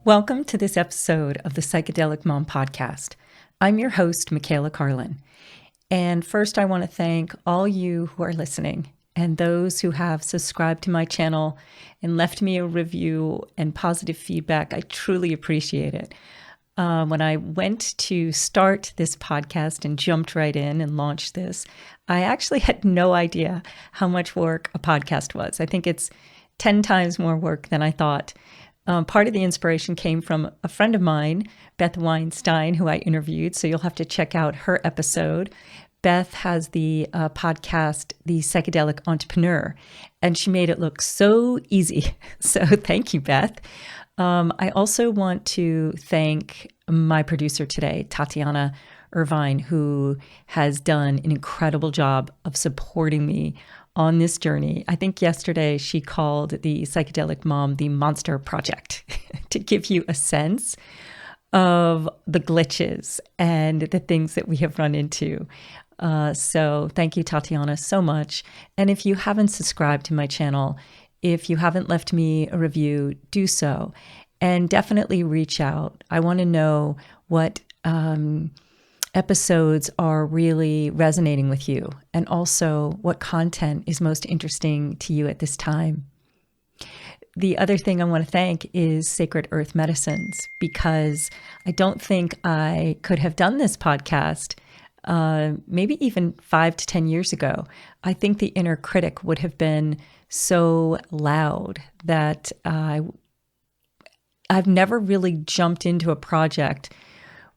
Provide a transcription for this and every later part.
Welcome to this episode of the Psychedelic Mom podcast. I'm your host, Michaela Carlin. And first, I want to thank all you who are listening and those who have subscribed to my channel and left me a review and positive feedback. I truly appreciate it. When I went to start this podcast and jumped right in and launched this, I actually had no idea how much work a podcast was. I think it's 10 times more work than I thought. Part of the inspiration came from a friend of mine, Beth Weinstein, who I interviewed. So you'll have to check out her episode. Beth has the podcast, The Psychedelic Entrepreneur, and she made it look so easy. So thank you, Beth. I also want to thank my producer today, Tatiana Irvine, who has done an incredible job of supporting me on this journey. I think yesterday she called the Psychedelic Mom the Monster Project to give you a sense of the glitches and the things that we have run into. So thank you, Tatiana, so much. And if you haven't subscribed to my channel, if you haven't left me a review, do so. And definitely reach out. I want to know what episodes are really resonating with you, and also what content is most interesting to you at this time. The other thing I want to thank is Sacred Earth Medicines, because I don't think I could have done this podcast maybe even 5 to 10 years ago. I think the inner critic would have been so loud that I've never really jumped into a project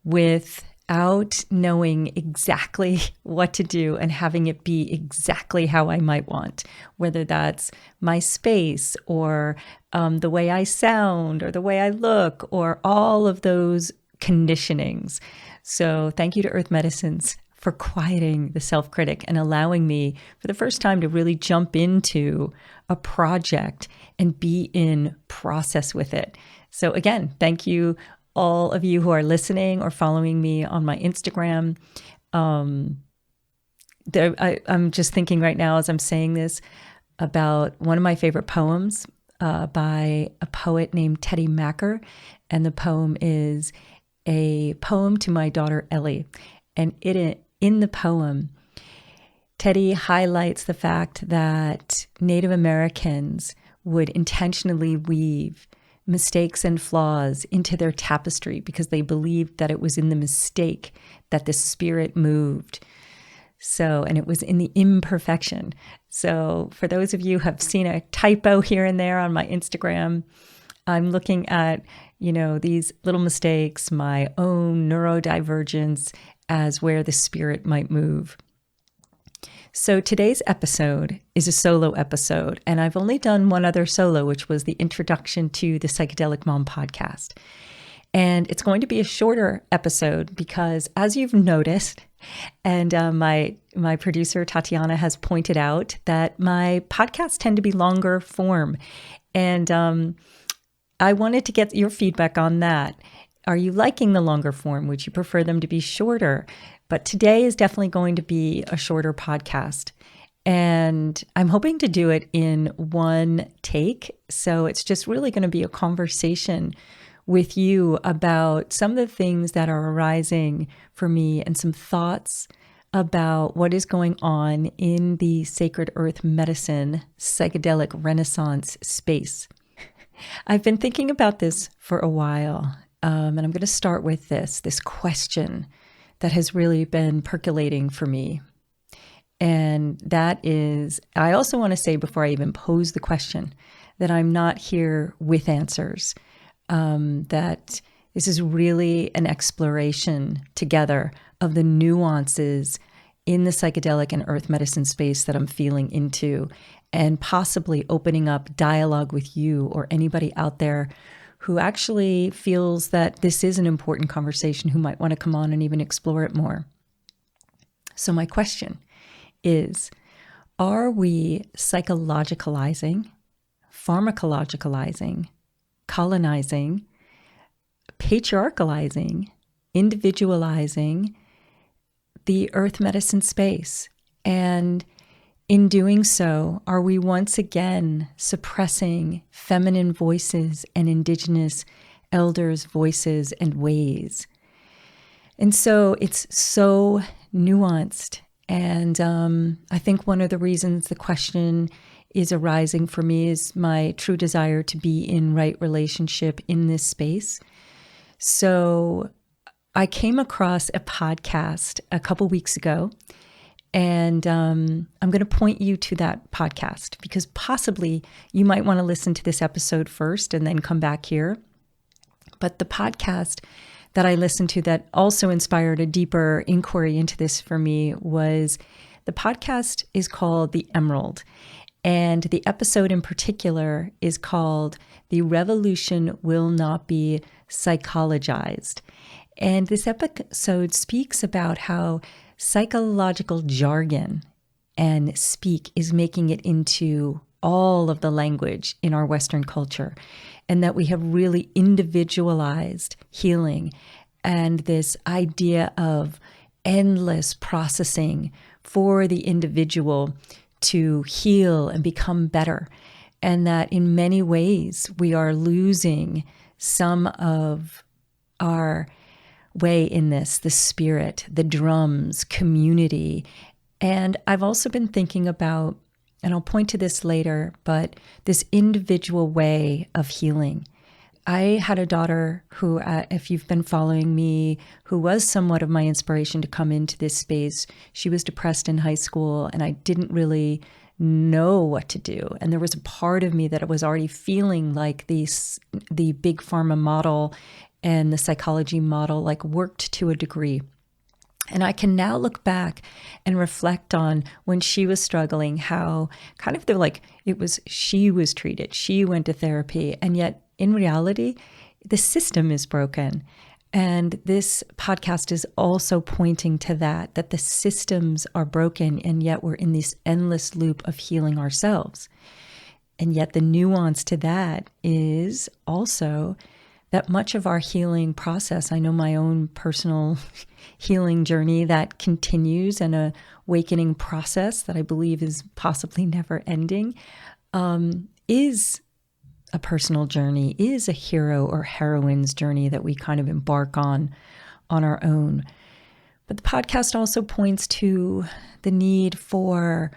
without knowing exactly what to do and having it be exactly how I might want, whether that's my space or the way I sound or the way I look or all of those conditionings. So thank you to Earth Medicines for quieting the self-critic and allowing me for the first time to really jump into a project and be in process with it. So again, thank you all of you who are listening or following me on my Instagram. I'm just thinking right now as I'm saying this about one of my favorite poems by a poet named Teddy Macker. And the poem is a poem to my daughter, Ellie. And in the poem, Teddy highlights the fact that Native Americans would intentionally weave mistakes and flaws into their tapestry because they believed that it was in the mistake that the spirit moved. So, and it was in the imperfection. So for those of you who have seen a typo here and there on my Instagram, I'm looking at, these little mistakes, my own neurodivergence as where the spirit might move. So today's episode is a solo episode, and I've only done one other solo, which was the introduction to the Psychedelic Mom podcast. And it's going to be a shorter episode because, as you've noticed, and my producer Tatiana has pointed out, that my podcasts tend to be longer form. And I wanted to get your feedback on that. Are you liking the longer form? Would you prefer them to be shorter? But today is definitely going to be a shorter podcast. And I'm hoping to do it in one take. So it's just really going to be a conversation with you about some of the things that are arising for me and some thoughts about what is going on in the Sacred Earth Medicine psychedelic renaissance space. I've been thinking about this for a while. And I'm going to start with this question that has really been percolating for me. And that is, I also want to say before I even pose the question, that I'm not here with answers, that this is really an exploration together of the nuances in the psychedelic and earth medicine space that I'm feeling into, and possibly opening up dialogue with you or anybody out there who actually feels that this is an important conversation, who might want to come on and even explore it more. So my question is, are we psychologicalizing, pharmacologizing, colonizing, patriarchalizing, individualizing the earth medicine space? And in doing so, are we once again suppressing feminine voices and indigenous elders' voices and ways? And so it's so nuanced. And I think one of the reasons the question is arising for me is my true desire to be in right relationship in this space. So I came across a podcast a couple weeks ago, and I'm going to point you to that podcast because possibly you might want to listen to this episode first and then come back here. But the podcast that I listened to that also inspired a deeper inquiry into this for me was the podcast is called The Emerald. And the episode in particular is called The Revolution Will Not Be Psychologized. And this episode speaks about how psychological jargon and speak is making it into all of the language in our Western culture, and that we have really individualized healing and this idea of endless processing for the individual to heal and become better. And that in many ways we are losing some of our way in this, the spirit, the drums, community. And I've also been thinking about, and I'll point to this later, but this individual way of healing. I had a daughter who, if you've been following me, who was somewhat of my inspiration to come into this space. She was depressed in high school, and I didn't really know what to do. And there was a part of me that was already feeling like the big pharma model and the psychology model like worked to a degree. And I can now look back and reflect on when she was struggling, how kind of she was treated, she went to therapy, and yet in reality, the system is broken. And this podcast is also pointing to that the systems are broken, and yet we're in this endless loop of healing ourselves. And yet the nuance to that is also that much of our healing process, I know my own personal healing journey that continues, an awakening process that I believe is possibly never ending, is a personal journey, is a hero or heroine's journey that we kind of embark on our own. But the podcast also points to the need for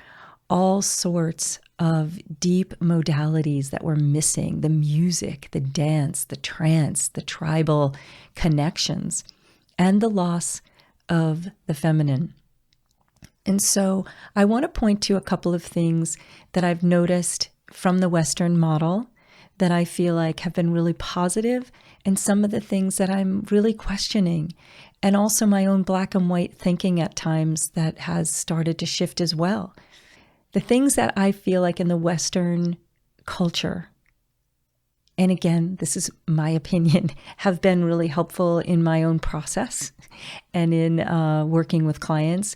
all sorts of deep modalities that we're missing: the music, the dance, the trance, the tribal connections, and the loss of the feminine. And so I want to point to a couple of things that I've noticed from the Western model that I feel like have been really positive, and some of the things that I'm really questioning, and also my own black and white thinking at times that has started to shift as well. The things that I feel like in the Western culture, and again, this is my opinion, have been really helpful in my own process and in working with clients,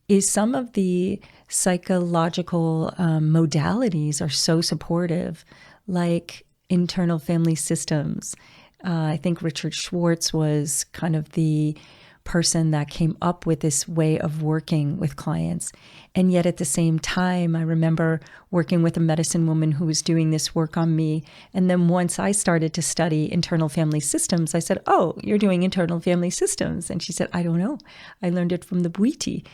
is some of the psychological modalities are so supportive, like internal family systems. I think Richard Schwartz was kind of the person that came up with this way of working with clients. And yet at the same time, I remember working with a medicine woman who was doing this work on me. And then once I started to study internal family systems, I said, "Oh, you're doing internal family systems." And she said, "I don't know. I learned it from the Bwiti."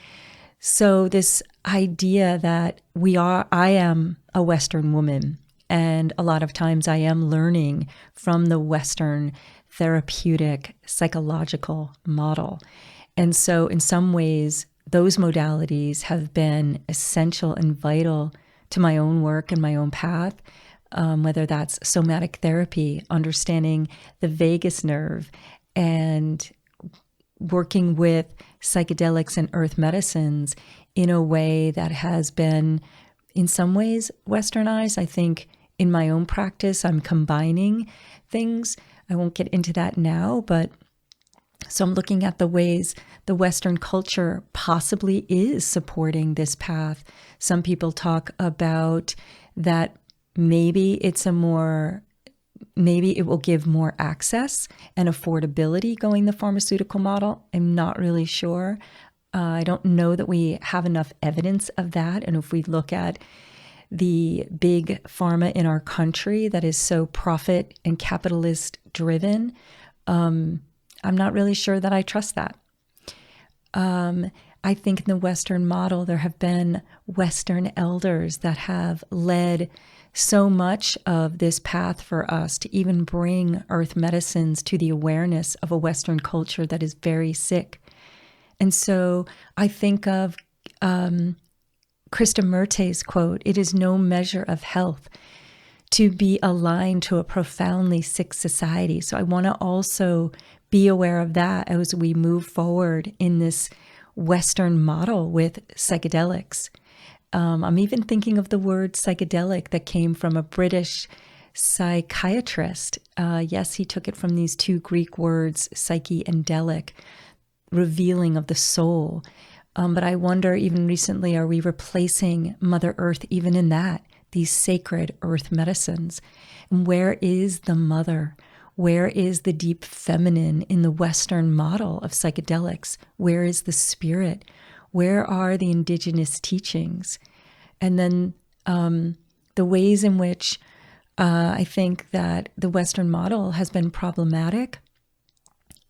So this idea that I am a Western woman, and a lot of times I am learning from the Western therapeutic psychological model. And so in some ways, those modalities have been essential and vital to my own work and my own path, whether that's somatic therapy, understanding the vagus nerve, and working with psychedelics and earth medicines in a way that has been, in some ways, Westernized. I think in my own practice, I'm combining things. I won't get into that now, but so I'm looking at the ways the Western culture possibly is supporting this path. Some people talk about that maybe it will give more access and affordability going the pharmaceutical model. I'm not really sure. I don't know that we have enough evidence of that. And if we look at the big pharma in our country that is so profit and capitalist driven, I'm not really sure that I trust that. I think in the Western model, there have been Western elders that have led so much of this path for us to even bring earth medicines to the awareness of a Western culture that is very sick. And so I think of Krishnamurti's quote, "It is no measure of health to be aligned to a profoundly sick society." So I want to also be aware of that as we move forward in this Western model with psychedelics. I'm even thinking of the word psychedelic that came from a British psychiatrist. Yes, he took it from these two Greek words, psyche and delic, revealing of the soul. But I wonder, even recently, are we replacing Mother Earth even in that, these sacred earth medicines? And where is the mother? Where is the deep feminine in the Western model of psychedelics? Where is the spirit? Where are the indigenous teachings? And then the ways in which I think that the Western model has been problematic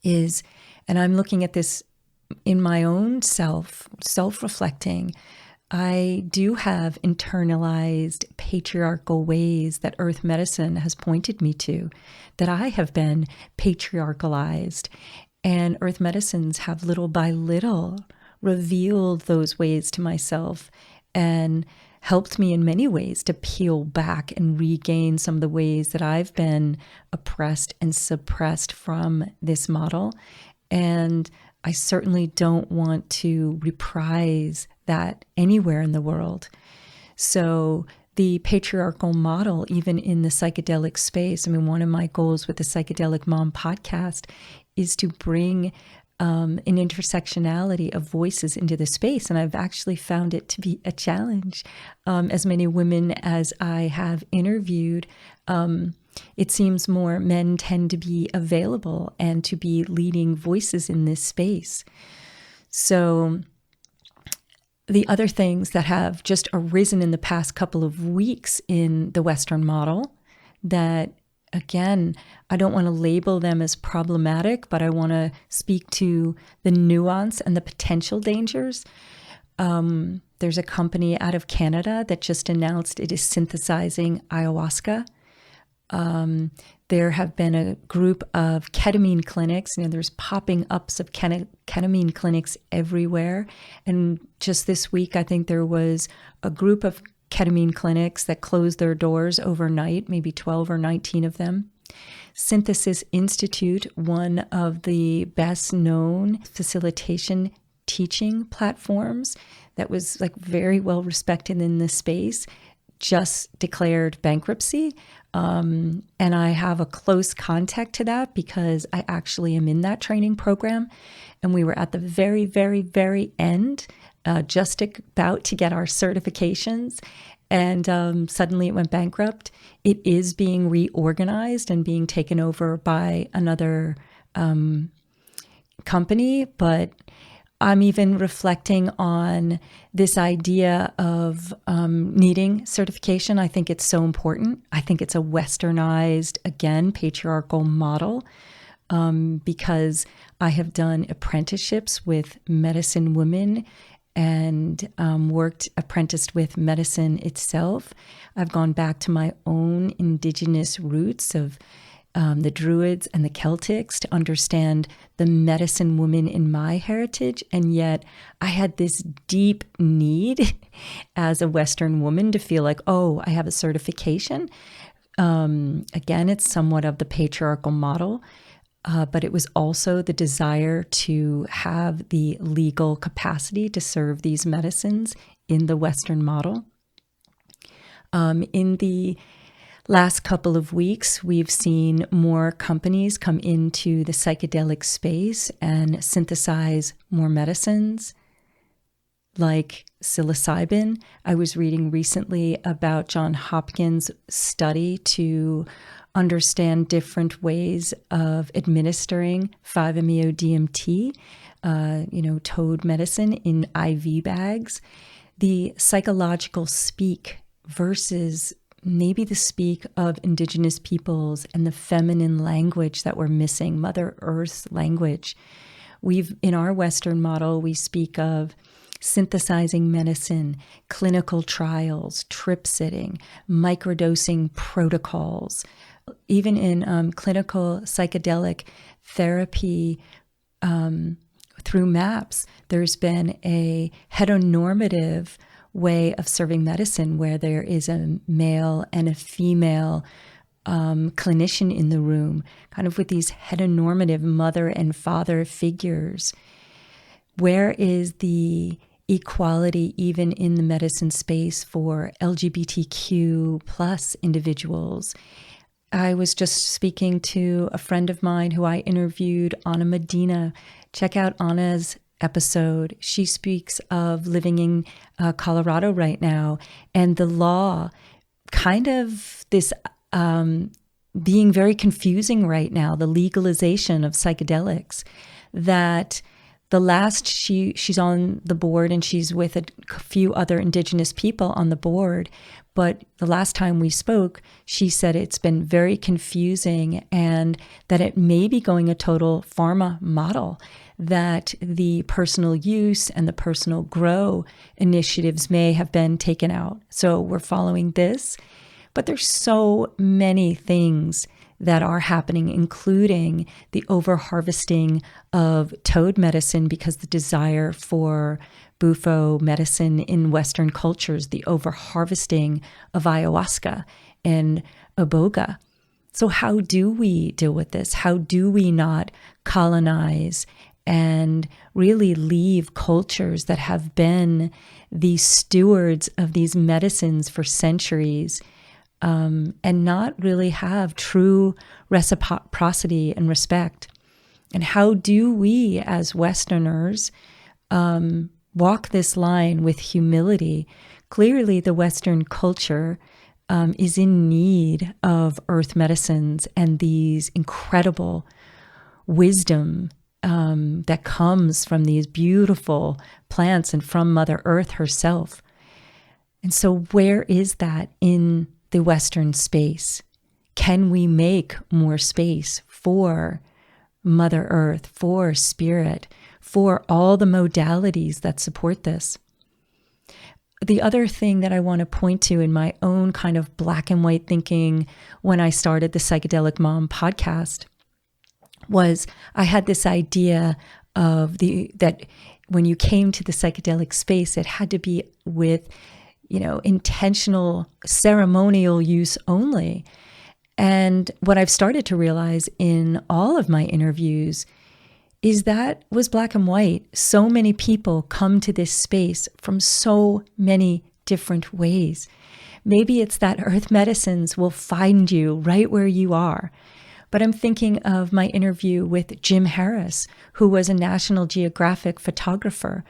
is, and I'm looking at this in my own self-reflecting, I do have internalized patriarchal ways that earth medicine has pointed me to, that I have been patriarchalized. And earth medicines have little by little revealed those ways to myself and helped me in many ways to peel back and regain some of the ways that I've been oppressed and suppressed from this model. And I certainly don't want to reprise that anywhere in the world. So the patriarchal model, even in the psychedelic space, I mean, one of my goals with the Psychedelic Mom podcast is to bring an intersectionality of voices into the space. And I've actually found it to be a challenge. As many women as I have interviewed, it seems more men tend to be available and to be leading voices in this space. So the other things that have just arisen in the past couple of weeks in the Western model that, again, I don't want to label them as problematic, but I want to speak to the nuance and the potential dangers. There's a company out of Canada that just announced it is synthesizing ayahuasca. There have been a group of ketamine clinics. There's popping ups of ketamine clinics everywhere. And just this week, I think there was a group of ketamine clinics that closed their doors overnight, maybe 12 or 19 of them. Synthesis Institute, one of the best known facilitation teaching platforms that was like very well respected in this space, just declared bankruptcy. And I have a close contact to that because I actually am in that training program. And we were at the very, very, very end, just about to get our certifications. And suddenly it went bankrupt. It is being reorganized and being taken over by another company. But I'm even reflecting on this idea of needing certification. I think it's so important. I think it's a westernized, again, patriarchal model because I have done apprenticeships with medicine women and apprenticed with medicine itself. I've gone back to my own indigenous roots of the Druids and the Celtics to understand the medicine woman in my heritage. And yet I had this deep need as a Western woman to feel like, oh, I have a certification. Again, it's somewhat of the patriarchal model, but it was also the desire to have the legal capacity to serve these medicines in the Western model. In the last couple of weeks, we've seen more companies come into the psychedelic space and synthesize more medicines like psilocybin. I was reading recently about Johns Hopkins' study to understand different ways of administering 5-MeO-DMT. toad medicine in IV bags, the psychological speak versus maybe the speak of indigenous peoples and the feminine language that we're missing, Mother Earth's language. In our Western model, we speak of synthesizing medicine, clinical trials, trip sitting, microdosing protocols. Even in clinical psychedelic therapy through MAPS, there's been a heteronormative way of serving medicine where there is a male and a female clinician in the room, kind of with these heteronormative mother and father figures. Where is the equality even in the medicine space for LGBTQ plus individuals? I was just speaking to a friend of mine who I interviewed, Anna Medina. Check out Anna's episode. She speaks of living in Colorado right now, and the law kind of this being very confusing right now, the legalization of psychedelics, that the last she's on the board and she's with a few other indigenous people on the board. But the last time we spoke, she said it's been very confusing and that it may be going a total pharma model, that the personal use and the personal grow initiatives may have been taken out. So we're following this. But there's so many things that are happening, including the over-harvesting of toad medicine because the desire for bufo medicine in Western cultures, the over-harvesting of ayahuasca and iboga. So how do we deal with this? How do we not colonize and really leave cultures that have been the stewards of these medicines for centuries, and not really have true reciprocity and respect? And how do we as Westerners walk this line with humility? Clearly, the Western culture is in need of earth medicines and these incredible wisdom that comes from these beautiful plants and from Mother Earth herself. And so where is that in the Western space? Can we make more space for Mother Earth, for spirit, for all the modalities that support this? The other thing that I want to point to in my own kind of black and white thinking when I started the Psychedelic Mom podcast was I had this idea of that when you came to the psychedelic space, it had to be with intentional ceremonial use only. And what I've started to realize in all of my interviews is that was black and white. So many people come to this space from so many different ways. Maybe it's that earth medicines will find you right where you are. But I'm thinking of my interview with Jim Harris, who was a National Geographic photographer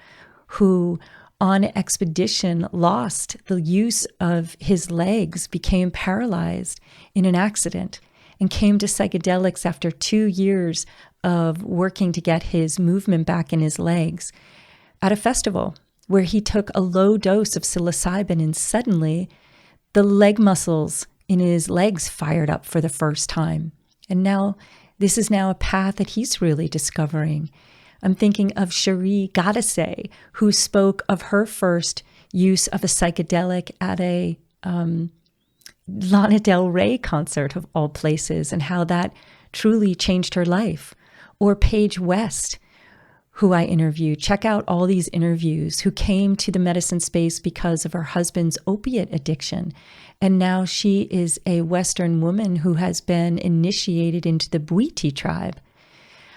who on expedition lost the use of his legs, became paralyzed in an accident, and came to psychedelics after 2 years of working to get his movement back in his legs at a festival where he took a low dose of psilocybin, and suddenly the leg muscles in his legs fired up for the first time. And now this is now a path that he's really discovering. I'm thinking of Cherie Goddessay, who spoke of her first use of a psychedelic at a Lana Del Rey concert of all places, and how that truly changed her life. Or Paige West, who I interviewed. Check out all these interviews, who came to the medicine space because of her husband's opiate addiction. And now she is a Western woman who has been initiated into the Bwiti tribe.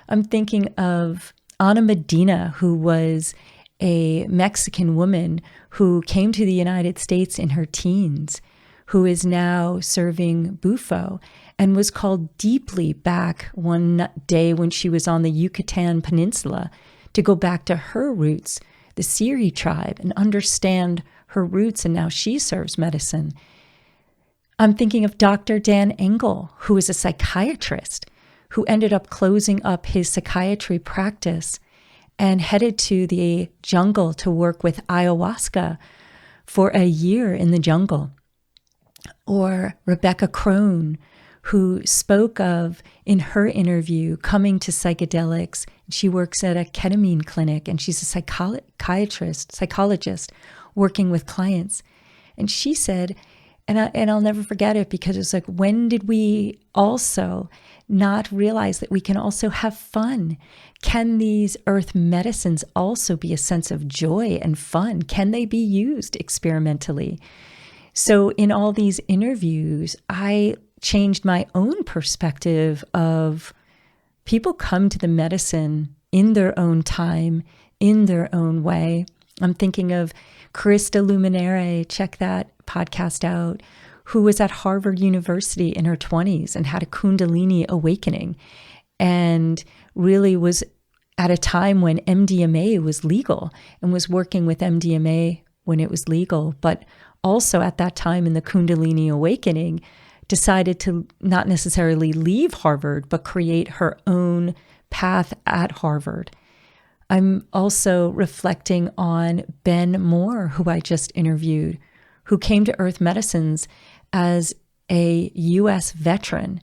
I'm thinking of Ana Medina, who was a Mexican woman who came to the United States in her teens, who is now serving bufo, and was called deeply back one day when she was on the Yucatan Peninsula to go back to her roots, the Seri tribe, and understand her roots, and now she serves medicine. I'm thinking of Dr. Dan Engel, who is a psychiatrist, who ended up closing up his psychiatry practice and headed to the jungle to work with ayahuasca for a year in the jungle. Or Rebecca Crone, who spoke of in her interview coming to psychedelics. She works at a ketamine clinic, and she's a psychologist working with clients. And she said, and I'll never forget it, because it's like, when did we also not realize that we can also have fun? Can these earth medicines also be a sense of joy and fun? Can they be used experimentally? So in all these interviews, I changed my own perspective of people come to the medicine in their own time, in their own way. I'm thinking of Krista Luminere, check that podcast out, who was at Harvard University in her 20s and had a Kundalini awakening, and really was at a time when MDMA was legal and was working with MDMA when it was legal, but also at that time in the Kundalini awakening, decided to not necessarily leave Harvard, but create her own path at Harvard. I'm also reflecting on Ben Moore, who I just interviewed, who came to Earth Medicines as a U.S. veteran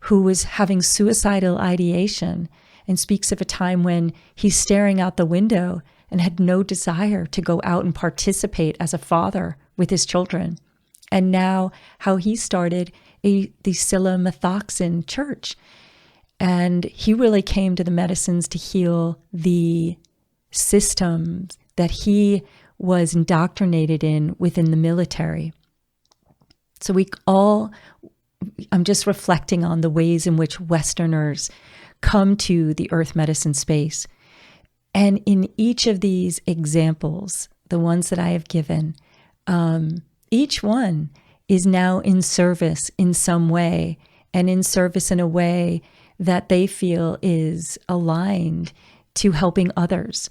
who was having suicidal ideation, and speaks of a time when he's staring out the window and had no desire to go out and participate as a father with his children. And now how he started the Scylla Methoxin Church. And he really came to the medicines to heal the systems that he was indoctrinated in within the military. So I'm just reflecting on the ways in which Westerners come to the earth medicine space. And in each of these examples, the ones that I have given, each one is now in service in some way, and in service in a way that they feel is aligned to helping others.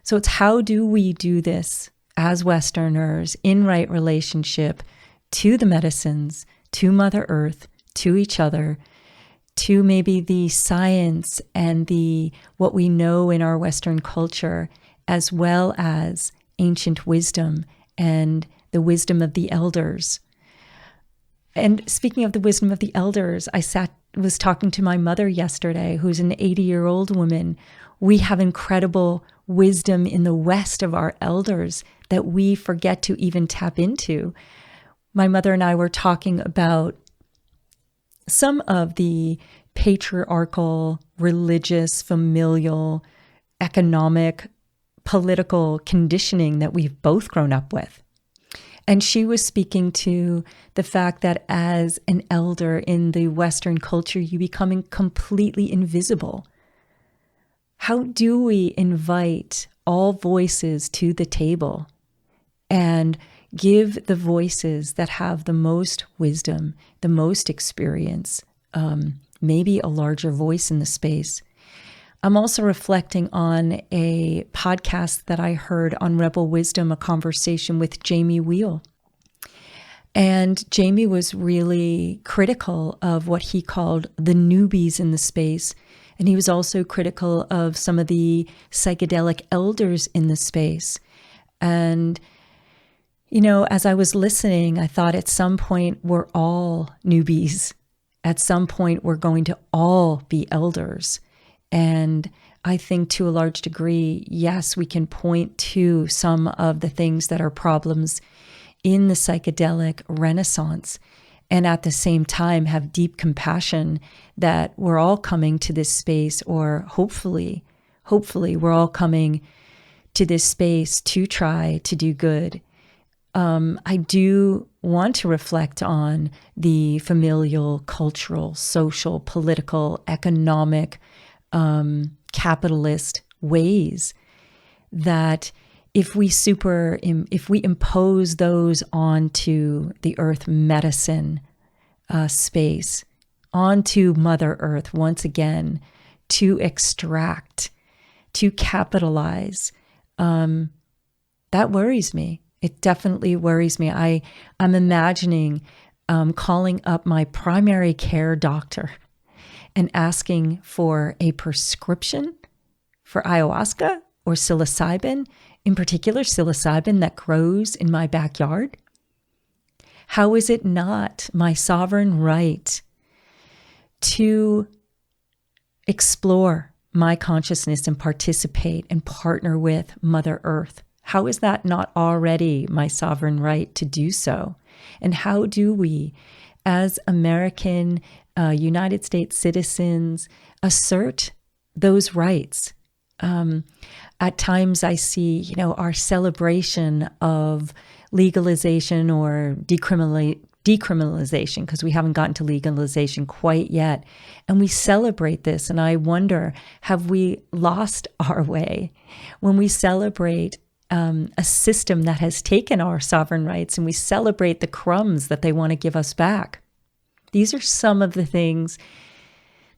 So it's, how do we do this as Westerners in right relationship to the medicines, to Mother Earth, to each other, to maybe the science and what we know in our Western culture, as well as ancient wisdom and the wisdom of the elders. And speaking of the wisdom of the elders, I was talking to my mother yesterday, who's an 80-year-old woman. We have incredible wisdom in the West of our elders that we forget to even tap into. My mother and I were talking about some of the patriarchal, religious, familial, economic, political conditioning that we've both grown up with. And she was speaking to the fact that as an elder in the Western culture, you become completely invisible. How do we invite all voices to the table and give the voices that have the most wisdom, the most experience, maybe a larger voice in the space? I'm also reflecting on a podcast that I heard on Rebel Wisdom, a conversation with Jamie Wheel. And Jamie was really critical of what he called the newbies in the space. And he was also critical of some of the psychedelic elders in the space. And, you know, as I was listening, I thought at some point we're all newbies. At some point we're going to all be elders. And I think to a large degree, yes, we can point to some of the things that are problems in the psychedelic renaissance, and at the same time have deep compassion that we're all coming to this space, or hopefully we're all coming to this space to try to do good. I do want to reflect on the familial, cultural, social, political, economic, capitalist ways that if we impose those onto the earth medicine space, onto Mother Earth once again, to extract, to capitalize, that worries me. It definitely worries me. I'm imagining calling up my primary care doctor and asking for a prescription for ayahuasca or psilocybin, in particular psilocybin that grows in my backyard? How is it not my sovereign right to explore my consciousness and participate and partner with Mother Earth? How is that not already my sovereign right to do so? And how do we, as American, United States citizens, assert those rights? At times I see, our celebration of legalization or decriminalization, because we haven't gotten to legalization quite yet. And we celebrate this. And I wonder, have we lost our way when we celebrate a system that has taken our sovereign rights and we celebrate the crumbs that they want to give us back? These are some of the things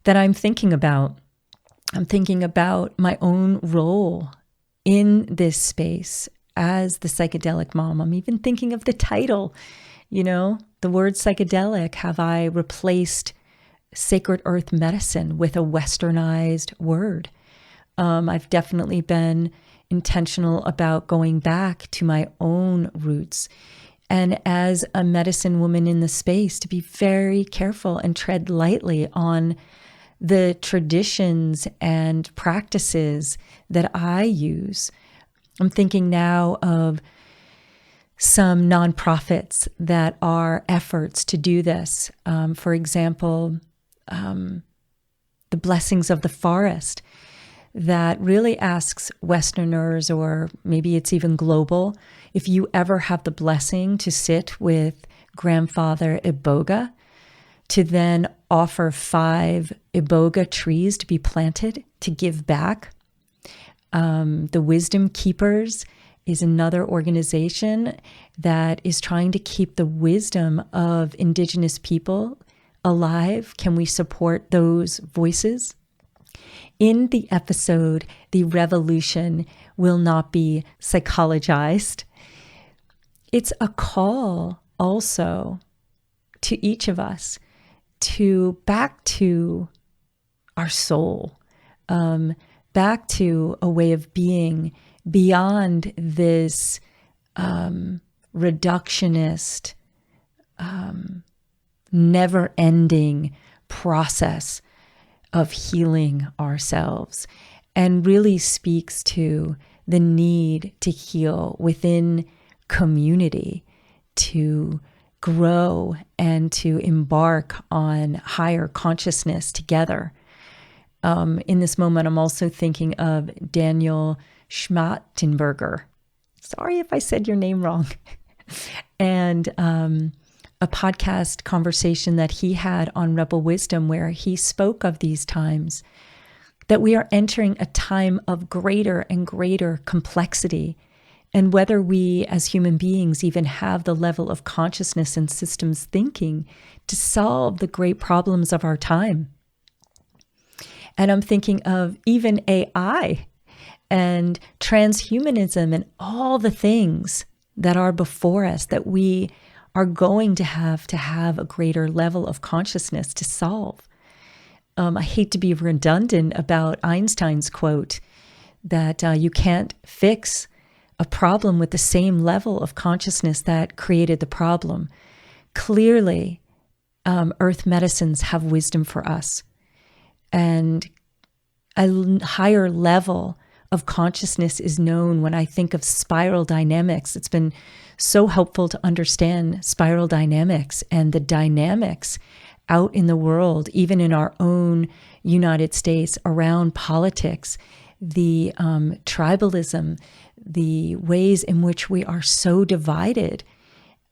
that I'm thinking about. I'm thinking about my own role in this space as the psychedelic mom. I'm even thinking of the title, the word psychedelic. Have I replaced sacred earth medicine with a westernized word? I've definitely been intentional about going back to my own roots. And as a medicine woman in the space, to be very careful and tread lightly on the traditions and practices that I use. I'm thinking now of some nonprofits that are efforts to do this. For example, the Blessings of the Forest, that really asks Westerners, or maybe it's even global, if you ever have the blessing to sit with Grandfather Iboga, to then offer 5 Iboga trees to be planted to give back. The Wisdom Keepers is another organization that is trying to keep the wisdom of indigenous people alive. Can we support those voices? In the episode, The Revolution Will Not Be Psychologized, it's a call also to each of us to back to our soul, back to a way of being beyond this reductionist, never-ending process of healing ourselves, and really speaks to the need to heal within community, to grow and to embark on higher consciousness together. In this moment, I'm also thinking of Daniel Schmattenberger. Sorry if I said your name wrong. And a podcast conversation that he had on Rebel Wisdom, where he spoke of these times, that we are entering a time of greater and greater complexity. And whether we as human beings even have the level of consciousness and systems thinking to solve the great problems of our time. And I'm thinking of even AI and transhumanism and all the things that are before us that we are going to have a greater level of consciousness to solve. I hate to be redundant about Einstein's quote that you can't fix a problem with the same level of consciousness that created the problem. Clearly, earth medicines have wisdom for us. And a higher level of consciousness is known when I think of spiral dynamics. It's been so helpful to understand spiral dynamics and the dynamics out in the world, even in our own United States, around politics, the tribalism, the ways in which we are so divided,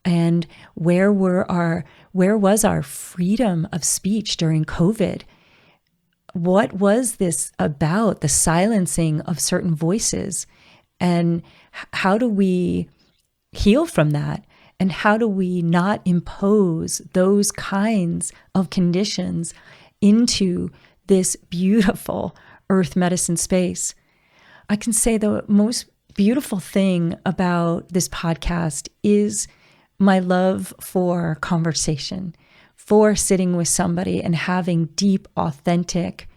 and where was our freedom of speech during COVID? What was this about, the silencing of certain voices? And how do we heal from that? And how do we not impose those kinds of conditions into this beautiful earth medicine space? I can say the most beautiful thing about this podcast is my love for conversation, for sitting with somebody and having deep, authentic,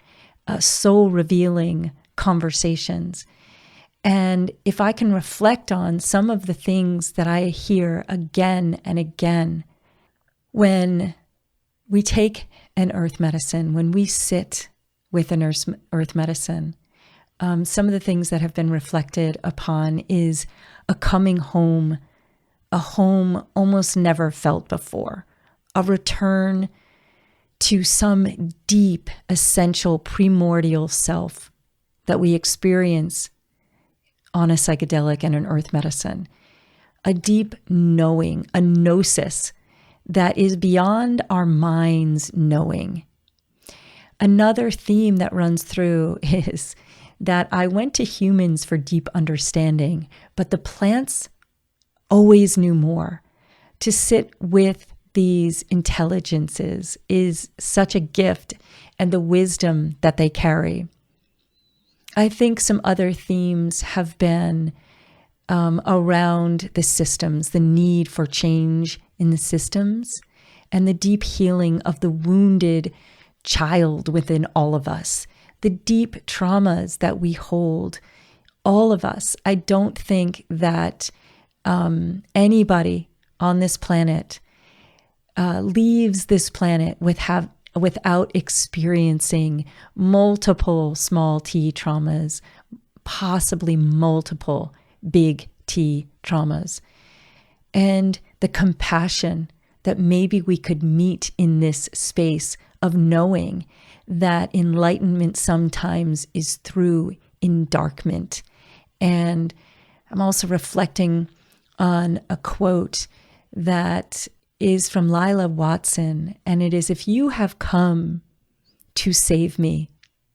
soul-revealing conversations. And if I can reflect on some of the things that I hear again and again, when we take an earth medicine, when we sit with an earth medicine, some of the things that have been reflected upon is a coming home, a home almost never felt before, a return to some deep, essential, primordial self that we experience on a psychedelic and an earth medicine, a deep knowing, a gnosis that is beyond our mind's knowing. Another theme that runs through is that I went to humans for deep understanding, but the plants always knew more. To sit with these intelligences is such a gift, and the wisdom that they carry. I think some other themes have been around the systems, the need for change in the systems, and the deep healing of the wounded child within all of us, the deep traumas that we hold, all of us. I don't think that anybody on this planet leaves this planet without experiencing multiple small t traumas, possibly multiple big T traumas. And the compassion that maybe we could meet in this space of knowing that enlightenment sometimes is through endarkment. And I'm also reflecting on a quote that is from Lila Watson, and it is, "If you have come to save me,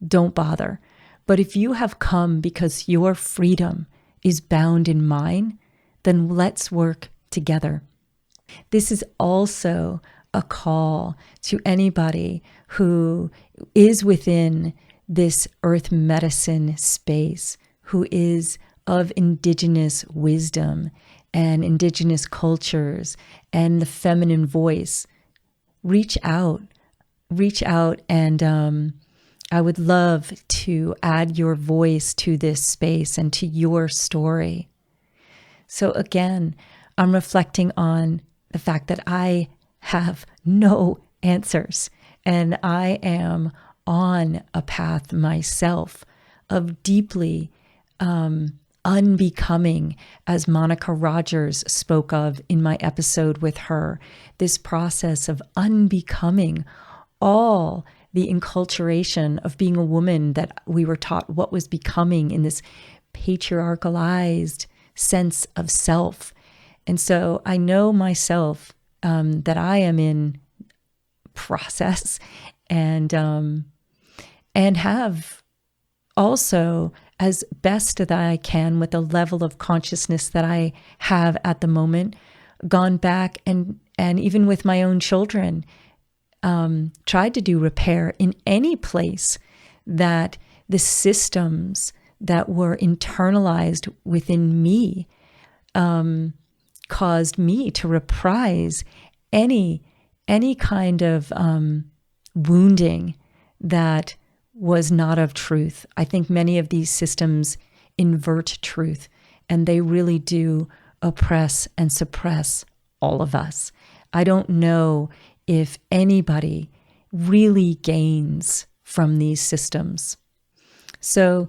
don't bother. But if you have come because your freedom is bound in mine, then let's work together." This is also a call to anybody who is within this earth medicine space, who is of indigenous wisdom and indigenous cultures and the feminine voice. Reach out, and I would love to add your voice to this space and to your story. So again, I'm reflecting on the fact that I have no answers, and I am on a path myself of deeply unbecoming, as Monica Rogers spoke of in my episode with her, this process of unbecoming all the enculturation of being a woman that we were taught what was becoming in this patriarchalized sense of self. And so I know myself that I am in process and have also, as best that I can with the level of consciousness that I have at the moment, gone back and even with my own children, tried to do repair in any place that the systems that were internalized within me caused me to reprise any kind of wounding that was not of truth. I think many of these systems invert truth, and they really do oppress and suppress all of us. I don't know if anybody really gains from these systems. So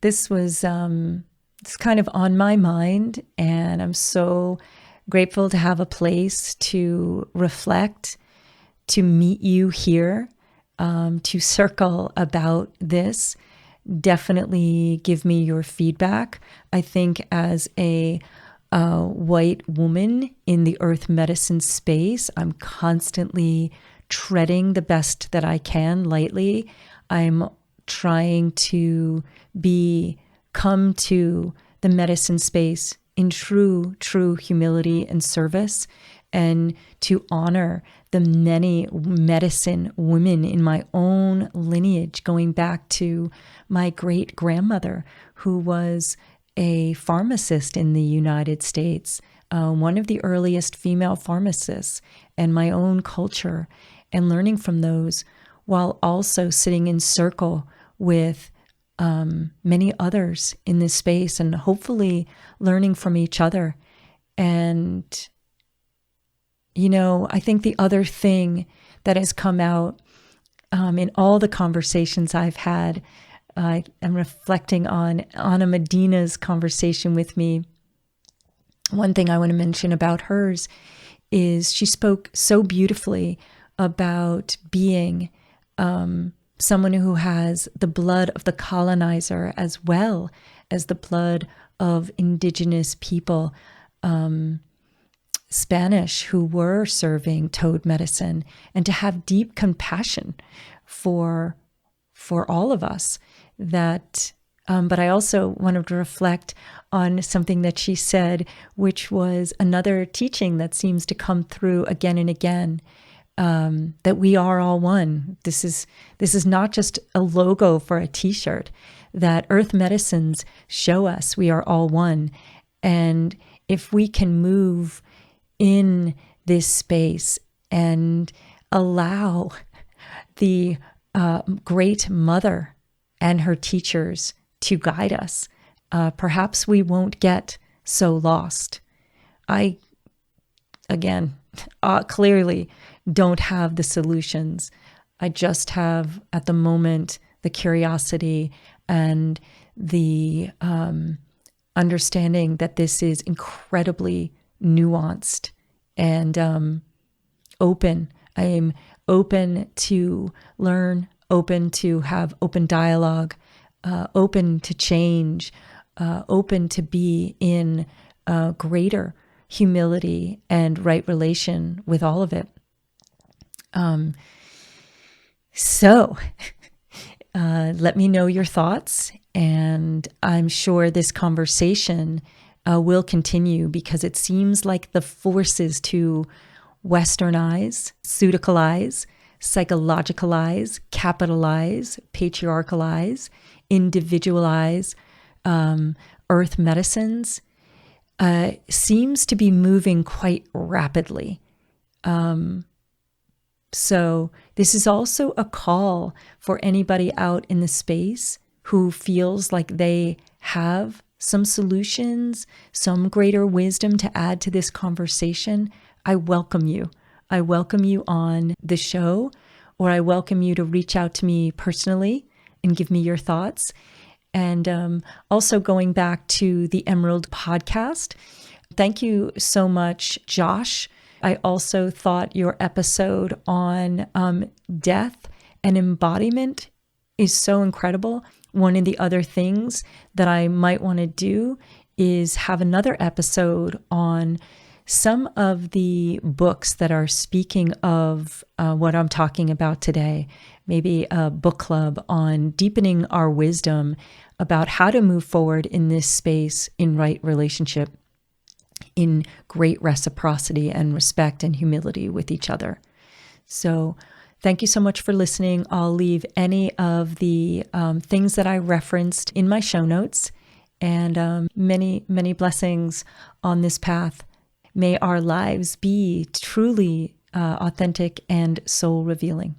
this was it's kind of on my mind, and I'm so grateful to have a place to reflect, to meet you here, to circle about this. Definitely give me your feedback. I think as a white woman in the earth medicine space, I'm constantly treading the best that I can lightly. I'm trying to come to the medicine space in true humility and service, and to honor the many medicine women in my own lineage, going back to my great grandmother, who was a pharmacist in the United States, one of the earliest female pharmacists, and my own culture, and learning from those while also sitting in circle with many others in this space, and hopefully learning from each other. And, I think the other thing that has come out in all the conversations I've had, I'm reflecting on Anna Medina's conversation with me. One thing I want to mention about hers is she spoke so beautifully about being someone who has the blood of the colonizer as well as the blood of indigenous people, Spanish, who were serving toad medicine, and to have deep compassion for all of us. That, but I also wanted to reflect on something that she said, which was another teaching that seems to come through again and again. That we are all one. This is not just a logo for a t-shirt. That earth medicines show us we are all one. And if we can move in this space and allow the great mother and her teachers to guide us, perhaps we won't get so lost. I, again, clearly don't have the solutions. I just have, at the moment, the curiosity and the understanding that this is incredibly nuanced and open. I am open to learn, open to have open dialogue, open to change, open to be in greater humility and right relation with all of it. So let me know your thoughts, and I'm sure this conversation will continue, because it seems like the forces to westernize, pseudocalize, psychologicalize, capitalize, patriarchalize, individualize earth medicines seems to be moving quite rapidly. So this is also a call for anybody out in the space who feels like they have some solutions, some greater wisdom to add to this conversation. I welcome you. I welcome you on the show, or I welcome you to reach out to me personally and give me your thoughts. And also going back to the Emerald podcast, thank you so much, Josh. I also thought your episode on death and embodiment is so incredible. One of the other things that I might want to do is have another episode on some of the books that are speaking of what I'm talking about today. Maybe a book club on deepening our wisdom about how to move forward in this space in right relationship, in great reciprocity and respect and humility with each other. So thank you so much for listening. I'll leave any of the things that I referenced in my show notes, and many, many blessings on this path. May our lives be truly authentic and soul revealing.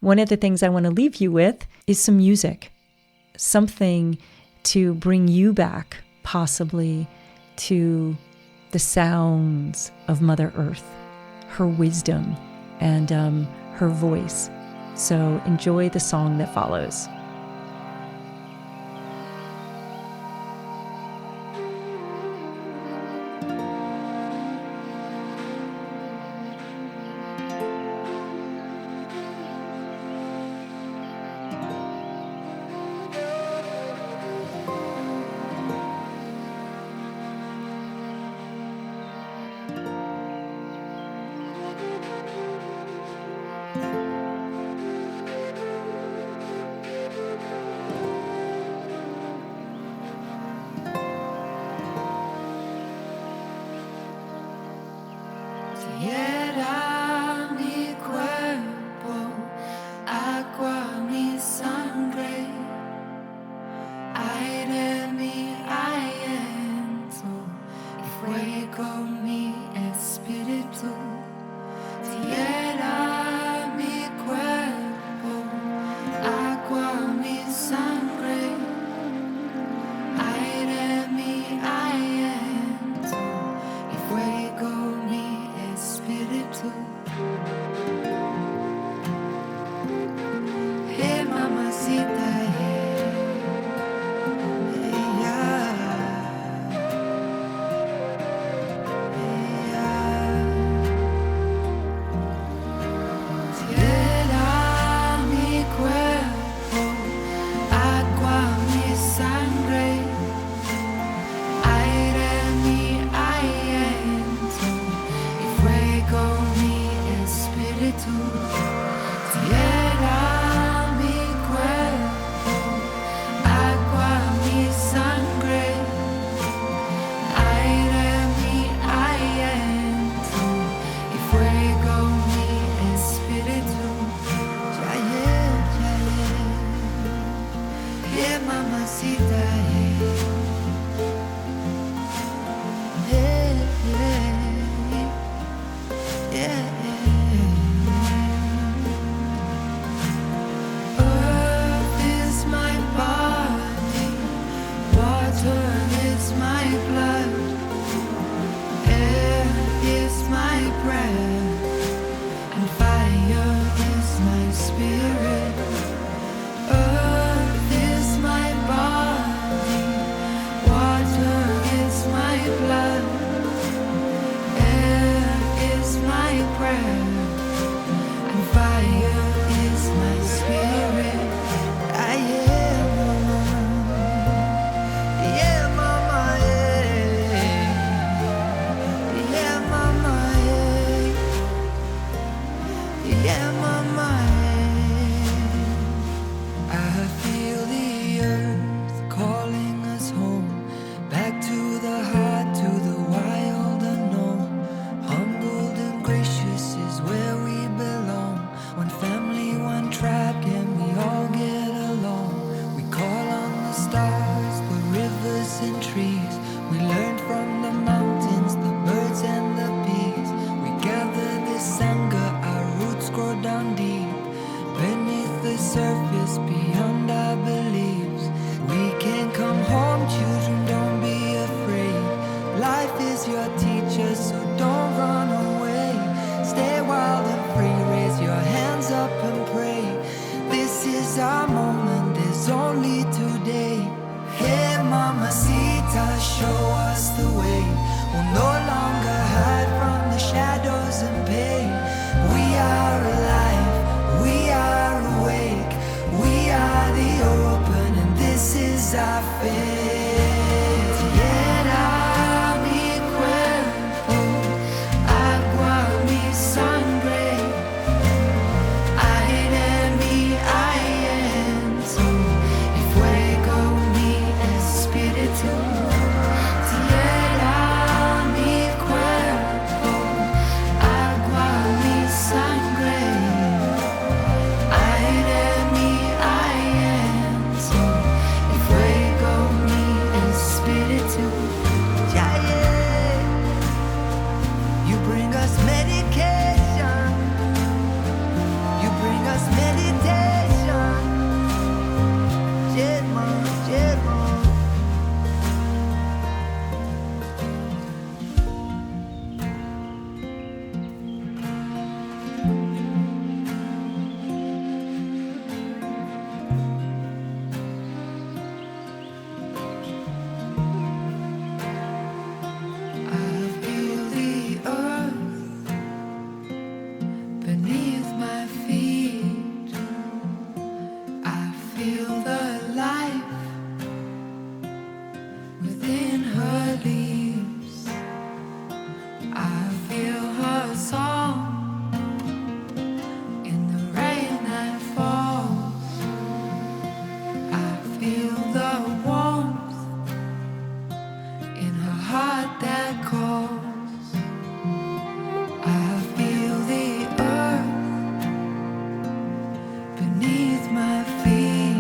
One of the things I want to leave you with is some music, something to bring you back, possibly, to the sounds of Mother Earth, her wisdom, and her voice. So enjoy the song that follows. Hiera mi cuerpo, agua mi sangre, aire mi aliento, y fuego mi espíritu. Hiera mi cuerpo, agua mi sangre. Hey mama, I feel the earth calling us home, back to the heart, to the wild unknown. Humbled and gracious is where we belong. One family, one tribe, can we all get along? We call on the stars, the rivers and trees. We learn from the mountains, the birds and the bees. We gather this anger, our roots grow down deep, beneath the surface, beyond our beliefs. We can come home, children, don't be afraid. Life is your teacher, so don't run away. Stay wild and free, raise your hands up and pray. This is our moment, there's only today. Hey mamacita, show us the way. We'll no longer hide from the shadows and pain. We are alive, we are awake, we are the open, and this is our fate. Tierra mi cuerpo, agua mi sangre, aire mi aliento, y fuego mi espíritu. Tierra mi cuerpo, agua mi sangre, aire mi aliento, y fuego mi espíritu. Yeah, yeah. You bring us medication, you bring us meditation. Jedma, Jedma. I feel the earth beneath my feet. I feel the life within her leaves. I feel her song in the rain that falls. I feel the warmth in her heart that calls. I feel the earth beneath my feet.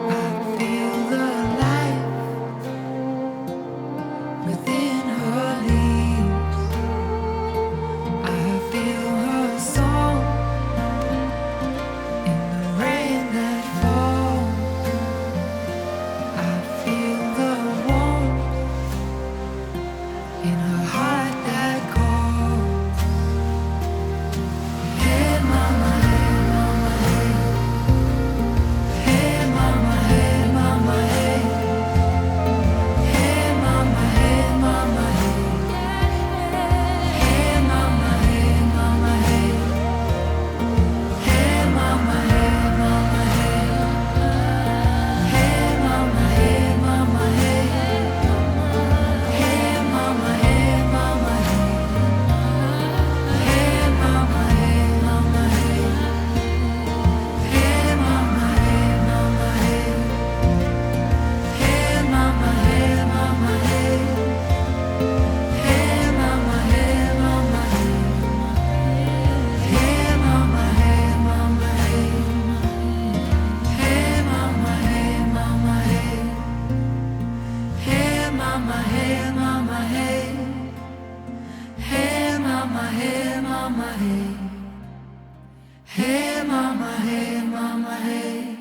I feel the life within her leaves. I feel her song in the rain that falls. I feel the warmth in her heart that calls. Hey mama, hey mama, hey. Hey mama, hey mama, hey. Hey mama, hey mama, hey. Hey mama, hey mama, hey. Hey mama, hey mama, hey. Hey mama, hey mama, hey. Hey mama, hey mama, hey. Hey mama, hey mama, hey. Hey mama, hey mama, hey. Hey mama, hey mama, hey. Hey mama, hey mama, hey. Hey mama, hey mama, hey. Hey mama, hey mama, hey. Hey mama, hey mama, hey. Hey mama, hey mama, hey. Hey mama, hey mama, hey.